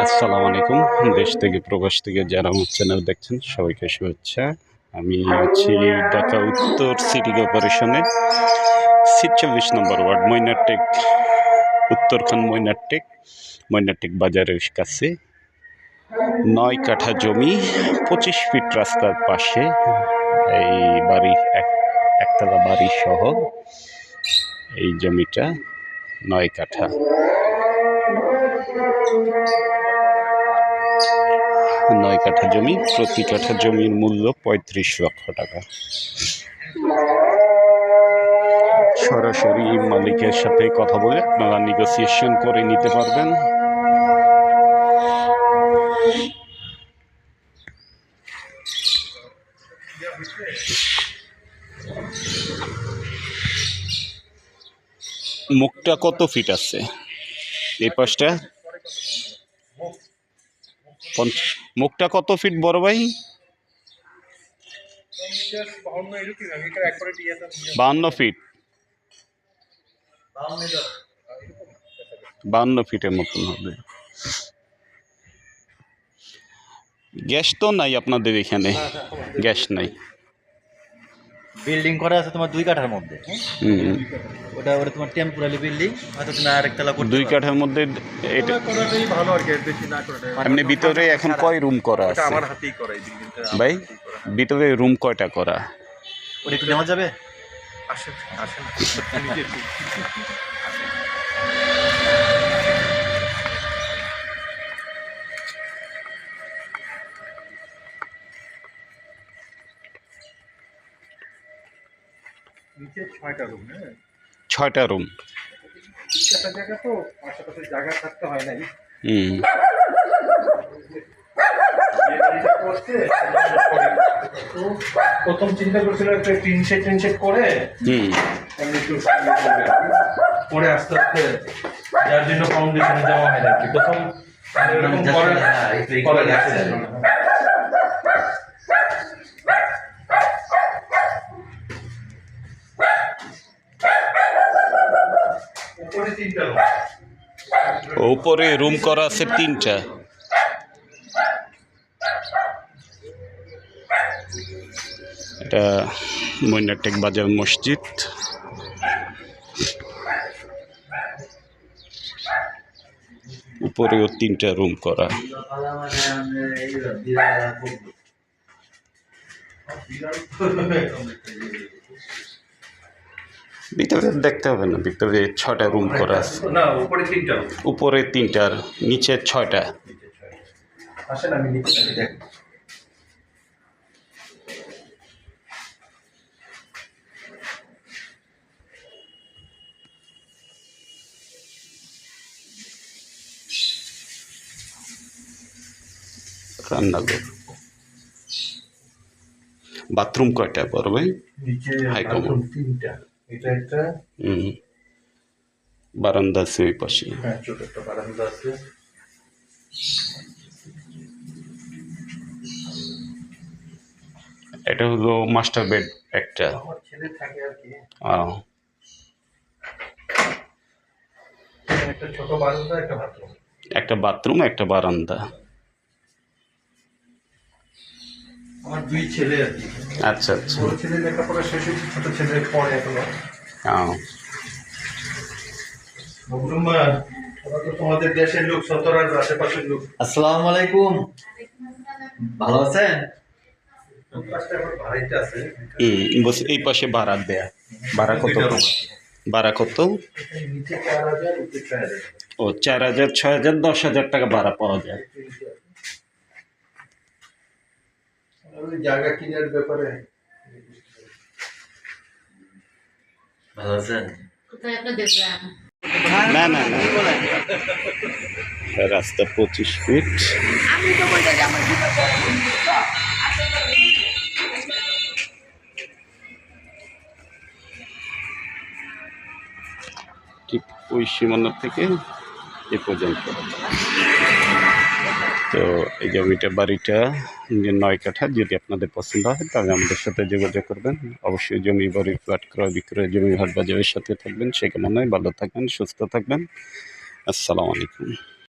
আসসালামু আলাইকুম। দেশ থেকে প্রবাস থেকে যারা আমার চ্যানেল দেখছেন সবাইকে শুভেচ্ছা। আমি আছি ঢাকা উত্তর সিটি কর্পোরেশনের ৪৬ নম্বর ওয়ার্ড মৈনারটেক, উত্তরখান মৈনারটেক বাজারের কাছে ৯ কাঠা জমি, ২৫ ফিট রাস্তার পাশে এই বাড়ি, একতলা বাড়ি সহ এই জমিটা ৯ কাঠা। ৯ কাঠা জমি, প্রতি কাঠা জমির মূল্য ৩৫ লক্ষ টাকা। সরাসরি মালিকের সাথে কথা বলে আপনারা নেগোসিয়েশন করে নিতে পারবেন। মুখটা কত ফিট আছে এই পাশটা? মুখটা কত ফিট বড় ভাই? ৫২ ফিট, ৫২ ফিটের মতন হবে। গ্যাস তো নাই আপনাদের এখানে? গ্যাস নাই। বিল্ডিং করা আছে তোমার ২ কাঠার মধ্যে। ওটা তোমার টেম্পোরারি বিল্ডিং, হয়তো তুমি আরেকতলা করতে ২ কাঠার মধ্যে এটা করাটাই ভালো আর কি, বেশি না করাটাই। এমনি ভিতরে এখন কয় রুম করা এটা আছে আমার হাতেই করা এই বিল্ডিংটা। ভাই? ভিতরে রুম কয়টা করা? ওটা একটু নেওয়া যাবে? আসেন আসেন নিজে নিচে ৬টা রুম। হ্যাঁ, ৬টা রুম। একটা জায়গা তো পাশাপাশি জায়গা থাকতে হয় নাই। প্রথম চিন্তা করছিল একটা টিন শেড করে পরে আস্তে আস্তে যার জন্য ফাউন্ডেশনে যাওয়া হয় আর কি। প্রথম এরকম করে রাখছে। উপরে রুম করা আছে ৩টা। এটা মৈনারটেক বাজার মসজিদ। উপরেও ৩টা রুম করা। ভিতরে দেখতে হবে না, ভিতরে ৬টা রুম করা আছে। উপরে ৩টা, নিচে ৬টা। আসেন আমি নিচে দেখ। রান্নাঘর, বাথরুম কয়টা বড় ভাই? নিচে হাইকমন 3টা। এটা একটা বারান্দা আছে ওই পাশে। হ্যাঁ, ছোট একটা বারান্দা আছে। এটা হলো মাস্টার বেড একটা। আমার ছেলে থাকে আর কি। একটা ছোট বারান্দা, একটা বাথরুম। একটা বাথরুম, একটা বারান্দা। আমার 2 ছেলে আর কি। আচ্ছা আচ্ছা। বড় ছেলে লেখাপড়া শেষ হয়েছে, ছোট ছেলে পড়ে এখনো। বগুড়া তো তোমাদের দেশের লোক, সতরার আশেপাশের লোক। আসসালামু আলাইকুম, ভালো আছেন? ভাড়াইতে আছে। বলছি এই পাশে ভাড়া দেয়া। ভাড়া কত? ভাড়া কত? নিচে 4000, উপরে 6000। ও ৪,০০০, ৬,০০০, ১০,০০০ টাকা ভাড়া পাওয়া যায়। ওই জায়গা কেনার ব্যাপারে ভালো আছেন? না না না, রাস্তা ২৫ ফিট। ঠিক ওই সীমানা থেকে এ পর্যন্ত। তো এই জমিটা, বাড়িটা ৯ কাঠা। যদি আপনাদের পছন্দ হয় তাহলে আমাদের সাথে যোগাযোগ করবেন। অবশ্যই জমি, বাড়ি, ফ্ল্যাট ক্রয় বিক্রয়, জমি হাট বাজারের সাথে থাকবেন। সে কামনায় ভালো থাকবেন, সুস্থ থাকবেন। আসসালামু আলাইকুম।